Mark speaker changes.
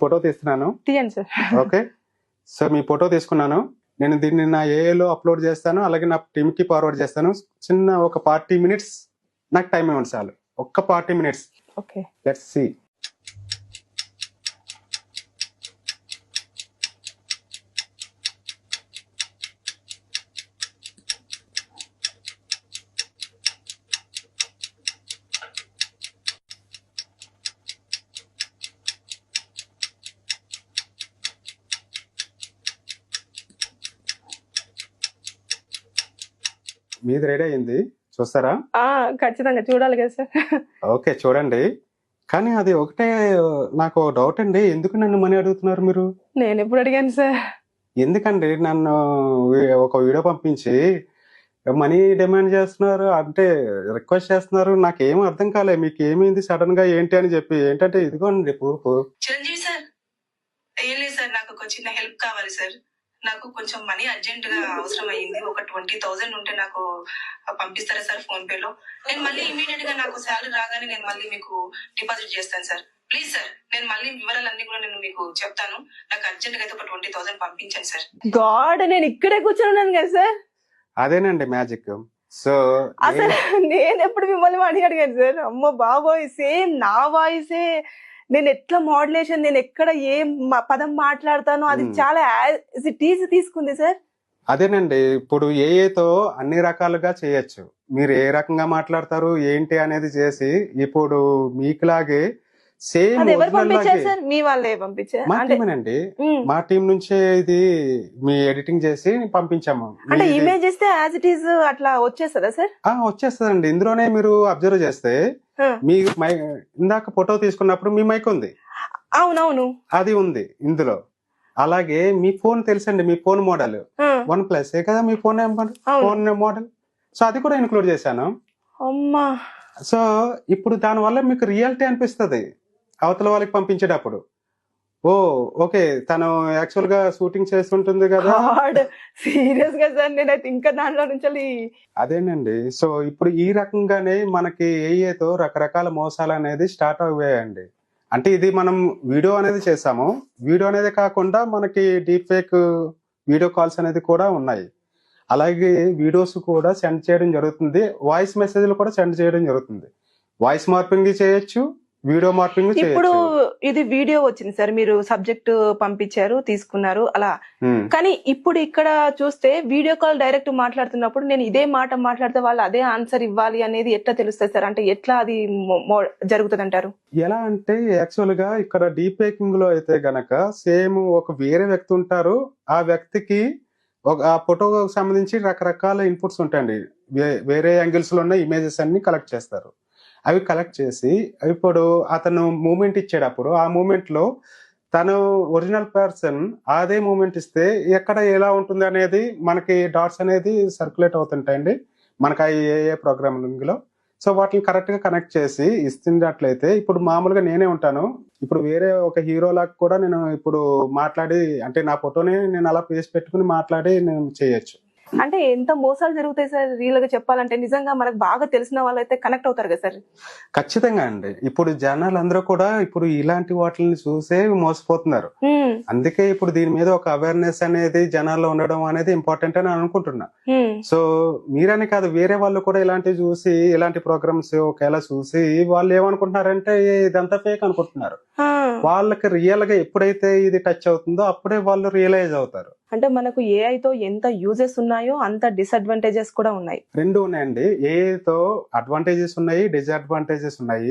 Speaker 1: Photo తీస్తున్నాను.
Speaker 2: తీయండి sir.
Speaker 1: Okay, so మీ photo తీసుకున్నాను. నేను దీన్ని నా ఏఐలో అప్లోడ్ చేస్తాను, అలాగే నా టీమ్కి ఫార్వర్డ్ చేస్తాను. చిన్న ఒక 40 minutes నాకు టైం ఇవ్వండి చాలు. ఒక్క 40 minutes.
Speaker 2: Okay,
Speaker 1: let's see. మీది రెడీ అయింది, చూస్తారా?
Speaker 2: ఖచ్చితంగా చూడాలి కదా సార్.
Speaker 1: ఓకే, చూడండి. కానీ అది ఒకటే నాకు డౌట్ అండి, ఎందుకు నన్ను మనీ అడుగుతున్నారు మీరు?
Speaker 2: నేను ఎప్పుడు అడిగాను సార్?
Speaker 1: ఎందుకండి నన్ను ఒక వీడియో పంపించి మనీ డిమాండ్ చేస్తున్నారు, అంటే రిక్వెస్ట్ చేస్తున్నారు? నాకేం అర్థం కాలే. మీకు ఏమైంది సడన్ గా ఏంటి అని చెప్పి. ఏంటంటే ఇదిగోండి ప్రూఫ్.
Speaker 3: చిరంజీవి సార్, ఏం లేదు సార్, నాకు ఒక చిన్న హెల్ప్ కావాలి సార్. నాకు కొంచెం మనీ అర్జెంట్ గా అవసరం అయ్యింది. ఒక 20,000 ఉంటే నాకు పంపిస్తారా సార్ ఫోన్ పే లో? నేను మళ్ళీ ఇమీడియట్ గా నాకు శాలరీ రాగానే నేను మళ్ళీ మీకు డిపాజిట్ చేస్తాను సార్. ప్లీజ్ సార్, నేను మళ్ళీ వివరాలన్నీ కూడా నేను మీకు చెప్తాను. నాకు అర్జెంట్ గా అయితే ఒక 20,000 పంపించండి సార్.
Speaker 2: గాడ్, నేను ఇక్కడే కూర్చొని ఉన్నాను కదా సార్.
Speaker 1: అదేనండి మ్యాజిక్. సో
Speaker 2: అసలు నేను ఎప్పుడు మిమ్మల్ని మనీ అడిగాను సార్? అమ్మో బాబోయ్, సేమ్ నా వాయిసే. నేను ఎట్లా మోడ్యులేషన్, నేను ఎక్కడ ఏ పదం మాట్లాడతానో అది చాలా యాజ్ ఇట్ ఈజ్ తీసుకుంది సార్.
Speaker 1: అదేనండి, ఇప్పుడు ఏఏతో అన్ని రకాలుగా చేయొచ్చు. మీరు ఏ రకంగా మాట్లాడతారు ఏంటి అనేది చేసి ఇప్పుడు మీకులాగే సేమ్.
Speaker 2: అది ఎవరు పంపించారు సార్? మీ వాళ్ళే పంపించారు?
Speaker 1: మా టీమేనండి, మా టీం నుంచే ఇది మీ ఎడిటింగ్ చేసి పంపించాము.
Speaker 2: అంటే ఇమేజ్ ఇస్తే యాజ్ ఇట్ ఈజ్ అట్లా వచ్చేస్తుందా సార్?
Speaker 1: వచ్చేస్తుందండి. ఇందులోనే మీరు అబ్జర్వ్ చేస్తే మీ ఇందాక ఫోటో తీసుకున్నప్పుడు మీ మైక్ ఉంది.
Speaker 2: అవునవును,
Speaker 1: అది ఉంది ఇందులో. అలాగే మీ ఫోన్ తెలుసండి, మీ ఫోన్ మోడల్ OnePlus కదా మీ ఫోన్ మోడల్. సో అది కూడా ఇన్క్లూడ్ చేశాను.
Speaker 2: అమ్మా,
Speaker 1: సో ఇప్పుడు దాని వల్ల మీకు రియాలిటీ అనిపిస్తుంది అవతల వాళ్ళకి పంపించేటప్పుడు. ఓ ఓకే, తను యాక్చువల్ గా షూటింగ్ చేస్తుంటుంది కదా.
Speaker 2: సీరియస్ గా సార్, నేనైతే ఇంకా దాంట్లో నుంచి.
Speaker 1: అదేనండి, సో ఇప్పుడు ఈ రకంగానే మనకి ఏఏతో రకరకాల మోసాలు అనేది స్టార్ట్ అయ్యాయండి. అంటే ఇది మనం వీడియో అనేది చేసాము. వీడియో అనేది కాకుండా మనకి డీప్ ఫేక్ వీడియో కాల్స్ అనేది కూడా ఉన్నాయి. అలాగే వీడియోస్ కూడా సెండ్ చేయడం జరుగుతుంది. వాయిస్ మెసేజ్లు కూడా సెండ్ చేయడం జరుగుతుంది. వాయిస్ మార్పింగ్ చేయొచ్చు, వీడియో మార్పింగ్ చేయొచ్చు.
Speaker 2: ఇప్పుడు ఇది వీడియో వచ్చింది సార్, మీరు సబ్జెక్ట్ పంపించారు, తీసుకున్నారు అలా. కానీ ఇప్పుడు ఇక్కడ చూస్తే వీడియో కాల్ డైరెక్ట్ మాట్లాడుతున్నప్పుడు నేను ఇదే మాట మాట్లాడితే వాళ్ళు అదే ఆన్సర్ ఇవ్వాలి అనేది ఎట్లా తెలుస్తుంది సార్? అంటే ఎట్లా అది జరుగుతుంది అంటారు?
Speaker 1: ఎలా అంటే యాక్చువల్ గా ఇక్కడ డీప్ ఫేకింగ్ లో అయితే గనక సేమ్ ఒక వేరే వ్యక్తి ఉంటారు. ఆ వ్యక్తికి ఆ ఫోటోకి సంబంధించి రకరకాల ఇన్పుట్స్ ఉంటాయండి. వేరే యాంగిల్స్ లో ఉన్న ఇమేజెస్ అన్ని కలెక్ట్ చేస్తారు. అవి కలెక్ట్ చేసి ఇప్పుడు అతను మూమెంట్ ఇచ్చేటప్పుడు ఆ మూమెంట్ లో తను ఒరిజినల్ పర్సన్ అదే మూమెంట్ ఇస్తే ఎక్కడ ఎలా ఉంటుంది అనేది మనకి డాట్స్ అనేది సర్క్యులేట్ అవుతుంటాయండి మనకి ఆ ఏఏ ప్రోగ్రామింగ్ లో. సో వాటిని కరెక్ట్ గా కనెక్ట్ చేసి ఇస్తున్నట్లయితే ఇప్పుడు మామూలుగా నేనే ఉంటాను. ఇప్పుడు వేరే ఒక హీరో లాగా కూడా నేను ఇప్పుడు మాట్లాడి, అంటే నా ఫోటోని నేను అలా పేసి పెట్టుకుని మాట్లాడి నేను చేయొచ్చు.
Speaker 2: అంటే ఎంత మోసాలు జరుగుతాయి సార్ రియల్ గా చెప్పాలంటే? నిజంగా మనకు బాగా తెలిసిన వాళ్ళు అయితే కనెక్ట్ అవుతారు కదా సార్?
Speaker 1: ఖచ్చితంగా అండి. ఇప్పుడు జనాలందరూ కూడా ఇప్పుడు ఇలాంటి వాటిని చూసే మోసపోతున్నారు. అందుకే ఇప్పుడు దీని మీద ఒక అవేర్నెస్ అనేది జనాల్లో ఉండడం అనేది ఇంపార్టెంట్ అని అనుకుంటున్నా. సో మీరని కాదు, వేరే వాళ్ళు కూడా ఇలాంటివి చూసి ఇలాంటి ప్రోగ్రామ్స్ ఒకవేళ చూసి వాళ్ళు ఏమనుకుంటున్నారంటే ఇదంతా ఫేక్ అనుకుంటున్నారు. వాళ్ళకి రియల్ గా ఎప్పుడైతే ఇది టచ్ అవుతుందో అప్పుడే వాళ్ళు రియలైజ్ అవుతారు.
Speaker 2: అంటే మనకు ఏఐతో ఎంత యూజెస్ ఉన్నాయో అంత డిసడ్వాంటేజెస్ కూడా ఉన్నాయి.
Speaker 1: రెండు ఉన్నాయండి. ఏఐతో అడ్వాంటేజెస్ ఉన్నాయి, డిసడ్వాంటేజెస్ ఉన్నాయి.